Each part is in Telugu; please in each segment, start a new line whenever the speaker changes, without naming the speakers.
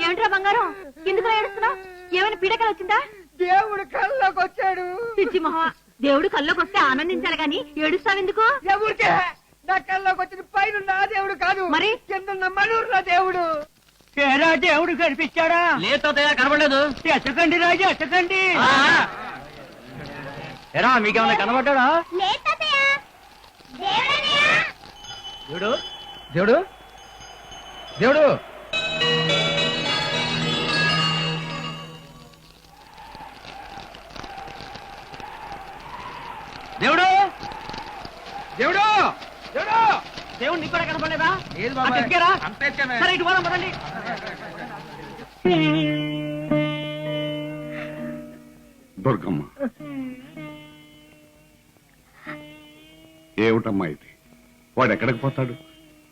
ఏమిట్రా బంగారం ఎందుకు ఏడుస్తున్నావు? ఏమైనా పీడకలు వచ్చిందా?
దేవుడు కల్లోకి వచ్చాడు.
పిచ్చి మొహం, దేవుడు కల్లోకి వస్తే ఆనందించాలి గాని ఏడుస్తావెందుకు?
ఎవరికే నా కల్లోకి వచ్చిన పైన నా దేవుడు కాదు,
మరి
కింద మనూరు దేవుడు.
తేరా దేవుడు కనిపించాడా?
లేదు కనబడలేదు.
ఎత్తకండి రాజు, ఎత్తకండి.
ఎరా మీకేమన్నా కనబడ్డా?
దేవుడు దేవుడు దేవుడు
దేవుడు
దేవుడు దేవుడు
దేవుడు నీకు కూడా కనపడలేదా?
లేదు బాబాయ్.
ఎక్కారా?
అంతే ఎక్కానే.
సరే ఇటు పోదాం పదండి.
దుర్గమ్మ, ఏమిటమ్మా ఇది? వాడు ఎక్కడికి పోతాడు?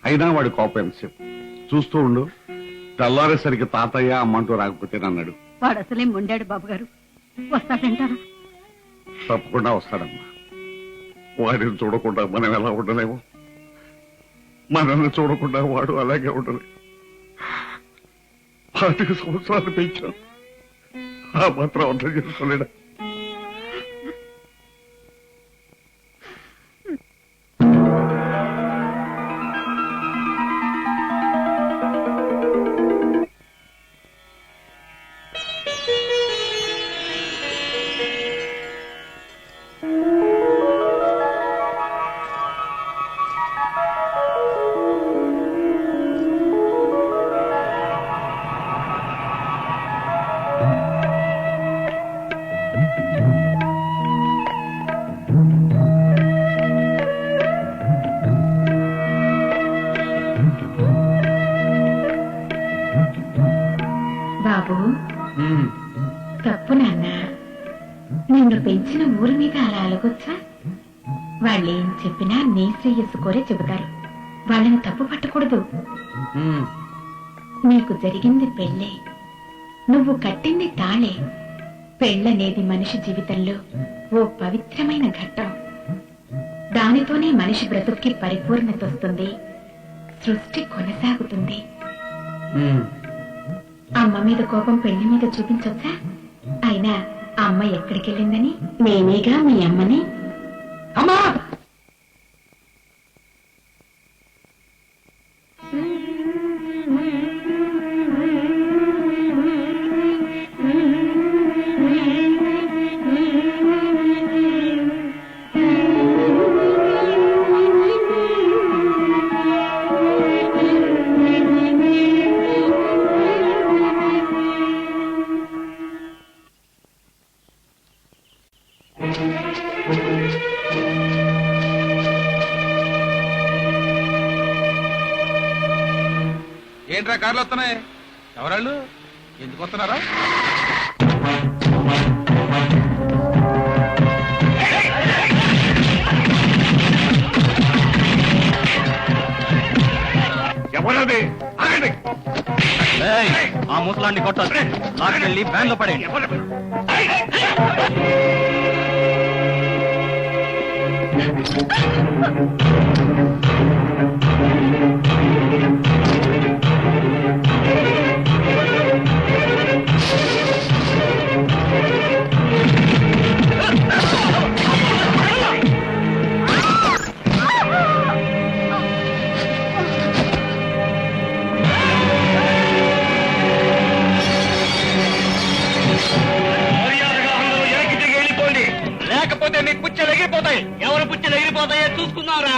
అయినా వాడి కోపం ఎంతసేపు? చూస్తూ ఉండు, తెల్లారేసరికి తాతయ్య అమ్మంటూ రాకపోతేనన్నాడు.
వాడు అసలే మొండాడు బాబు గారు, వస్తాడంటారా?
తప్పకుండా వస్తాడమ్మా. వాడిని చూడకుండా మనం ఎలా ఉండలేము, మనల్ని చూడకుండా వాడు అలాగే ఉండలేదు. 5 సంవత్సరాలు పెంచాం, ఆ మాత్రం అర్థం చేసుకోలేడా?
బాబు, తప్పు నాన్న. నిన్ను పెంచిన ఊరి మీద అలా అలగొచ్చా? వాళ్ళేం చెప్పినా నీ శ్రేయస్సు కోరే చెబుతారు, వాళ్ళని తప్పు పట్టకూడదు. నీకు జరిగింది పెళ్ళే, నువ్వు కట్టింది తాళే. పెళ్ళనేది మనిషి జీవితంలో ఓ పవిత్రమైన ఘట్టం. దానితోనే మనిషి బ్రతుక్కి పరిపూర్ణత వస్తుంది, సృష్టి కొనసాగుతుంది. అమ్మ మీద కోపం పెళ్లి మీద చూపించొచ్చా? అయినా అమ్మ ఎక్కడికి వెళ్ళిందని నేనేగా మీ అమ్మని.
అమ్మా ఏంట్రా కార్లు వస్తున్నాయి? ఎవరాళ్ళు? ఎందుకు వస్తున్నారా?
ఎవరది? ఆగండి.
ఆ ముసలాన్ని కొట్టాలి, వెళ్ళి వ్యాన్ లో పడే.
లేకపోతే మీ పుచ్చలు ఎగిరిపోతాయి.
ఎవరు పుచ్చలు ఎగిరిపోతాయో చూసుకుందాంరా.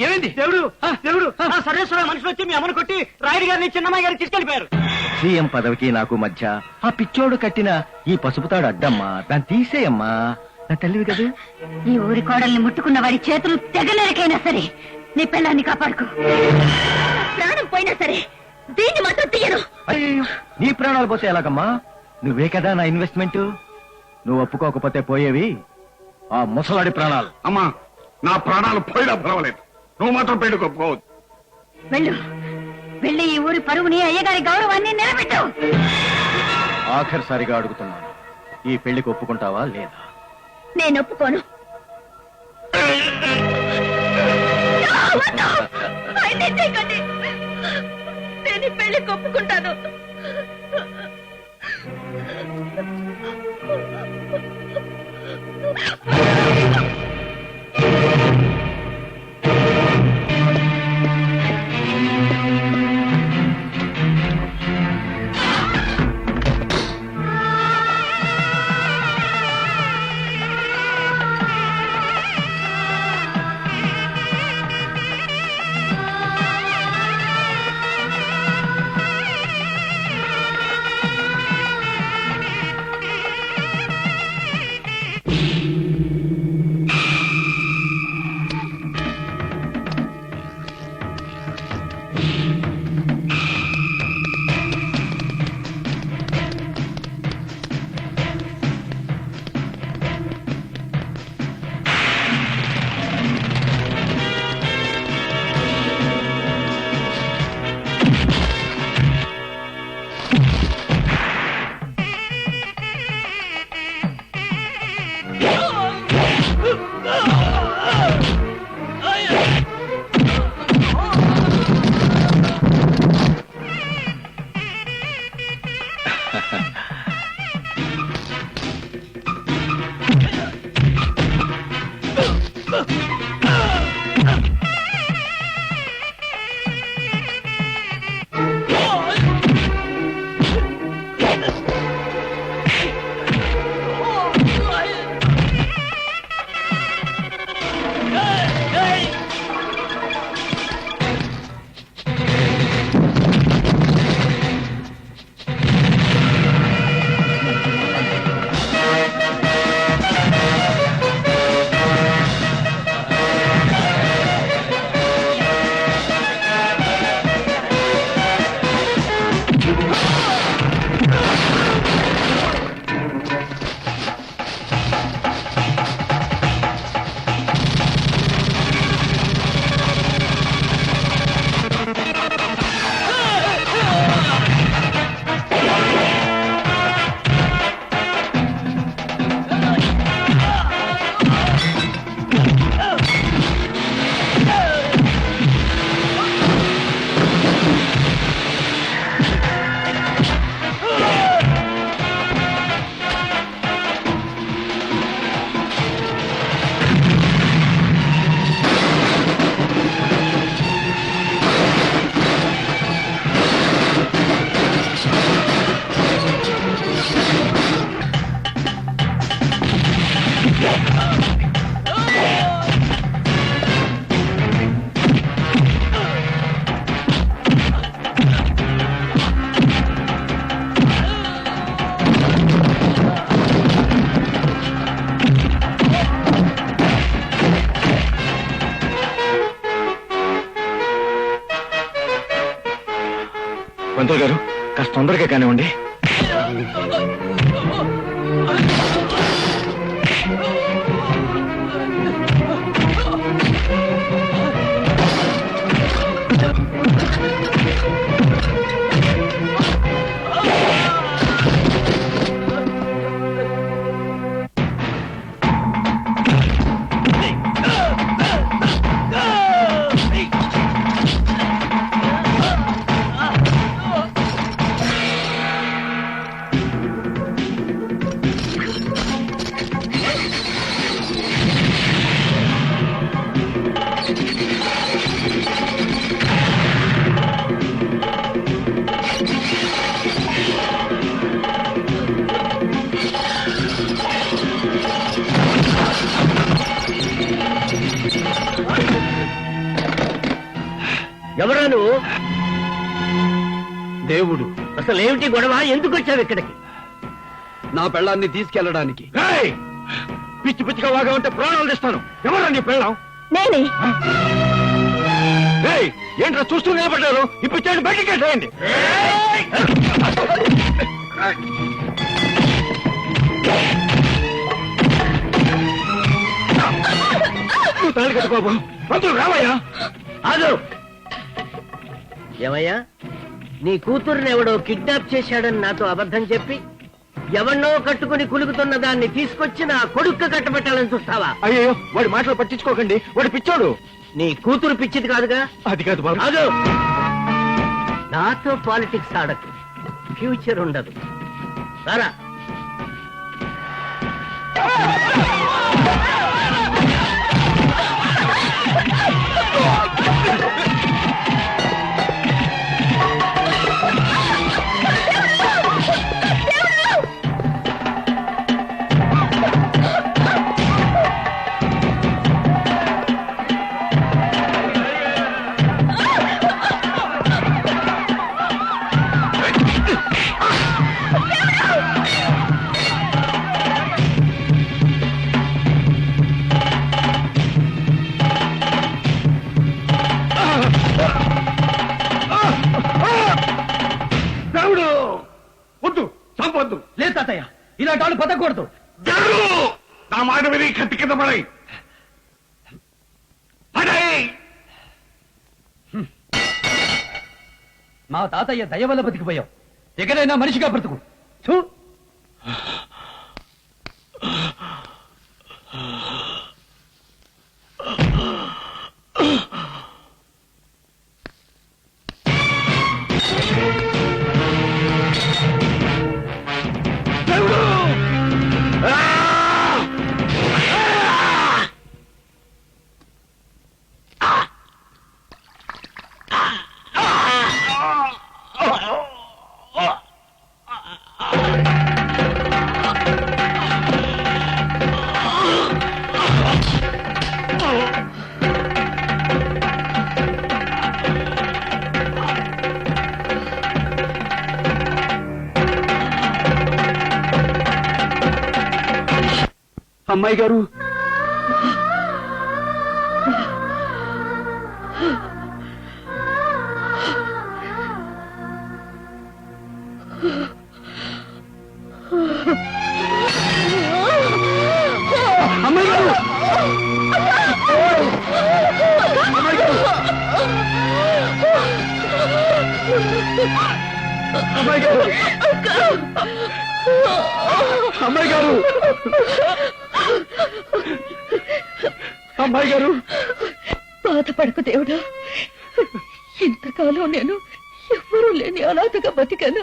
ఏమైంది? దేవుడు
దేవుడు ఆ సర్వేశ్వర మనుషులు వచ్చి మీ అమ్మను కొట్టి రాయుడు గారిని చిన్నమ్మాయి గారిని తీసుకెళ్లిపోయారు.
సీఎం పదవికి నాకు మధ్య ఆ పిచ్చోడు కట్టిన ఈ పసుపుతాడు అడ్డమ్మా, దాన్ని తీసేయమ్మా. నా తల్లివి కదా.
ఈ ఊరి కోడల్ని ముట్టుకున్న వాడి చేతులు తెగలేరకైనా సరే నీ పిల్లాన్ని కాపాడుకో. ప్రాణం పోయినా సరే దీన్ని మాత్రం తీయను.
అయ్యో, నీ ప్రాణాలు పోతే ఎలాగమ్మా? నువ్వే కదా నా ఇన్వెస్ట్మెంట్. నువ్వు ఒప్పుకోకపోతే పోయేవి ఆ ముసలాడి ప్రాణాలు.
అమ్మా, నా ప్రాణాలు పోయినా పర్వాలేదు, నువ్వు మాత్రం పెళ్లి ఒప్పుకోవద్దు.
వెళ్ళు వెళ్ళి ఈ ఊరి పరువుని అయ్యగారి గౌరవాన్ని నిలబెట్టు.
ఆఖరిసారిగా అడుగుతున్నాను, ఈ పెళ్లికి ఒప్పుకుంటావా లేదా?
నేను ఒప్పుకోను. అయితే చేయకండి. నేను ఈ పెళ్లికి ఒప్పుకుంటాను.
పంతులు గారు, కాస్త తొందరగా కానివ్వండి. దేవుడు.
అసలు ఏమిటి గొడవ? ఎందుకు వచ్చావు ఇక్కడికి?
నా పెళ్ళాన్ని తీసుకెళ్ళడానికి. పిచ్చి పిచ్చిగా వాగా ఉంటే ప్రాణాలు తెస్తాను. ఎవరా నీ పెళ్ళాం?
నేనే.
ఏంట్రా చూస్తూ నిలబడ్డారు? ఇప్పుడు చేయండి, బయటికి వెళ్ళండి. నువ్వు తాళి కట్టు బాబు. పంతులు రావయ్యా.
ఆగు. ఏమయ్యా, నీ కూతురుని ఎవడో కిడ్నాప్ చేశాడని నాతో అబద్ధం చెప్పి ఎవన్నో కట్టుకుని కులుకుతున్న దాన్ని తీసుకొచ్చి నా కొడుక్కు కట్టబెట్టాలని చూస్తావా?
అయ్యో, వాడి మాటలు పట్టించుకోకండి. వాడు పిచ్చోడు.
నీ కూతురు పిచ్చిది కాదుగా?
అది కాదు బాబు.
ఆగు. నాతో పాలిటిక్స్ ఆడకు, ఫ్యూచర్ ఉండదు. రారా.
దేవుడు వద్దు, చంపొద్దు. లేదు తాతయ్య, ఇలాంటి వాళ్ళు బతకూడదు.
నా మాట విని కత్తి కింద పడై.
మా తాతయ్య దయ వల్ల బతికిపోయావు. ఎక్కడైనా మనిషిగా బ్రతుకు. చూ. అమ్మాయి గారు, అమ్మాయి గారు, అమ్మాయి గారు, అమ్మాయి గారు, అమ్మాయి గారు, అమ్మాయి గారు.
బాధపడకు దేవుడా. ఇంతకాలం నేను ఎవ్వరూ లేని అనాథగా బతికాను.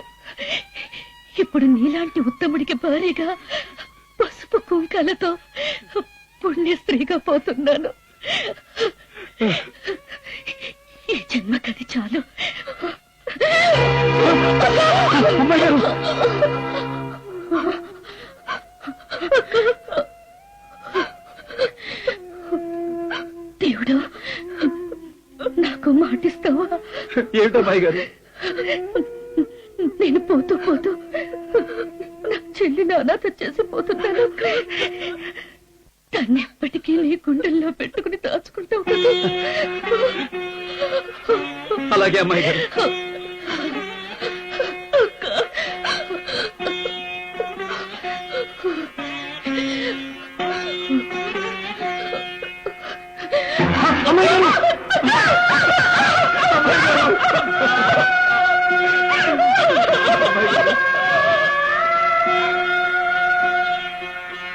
ఇప్పుడు నీలాంటి ఉత్తముడికి భారీగా పసుపు కుంకాలతో పుణ్య స్త్రీగా పోతున్నాను. ఈ జన్మకది చాలు.
అమ్మాయి గారు,
దేవుడు, నాకు మాటిస్తావా?
ఏమిటో అమ్మాయి గారు?
నేను పోతూ పోతూ నా చెల్లిని అనాథ చేసిపోతున్నాను. దాన్ని ఎప్పటికీ నీ గుండెల్లో పెట్టుకుని దాచుకుంటావు కదా?
అలాగే అమ్మాయి గారు. అమ్మాయి గారు, అమ్మాయి గారు.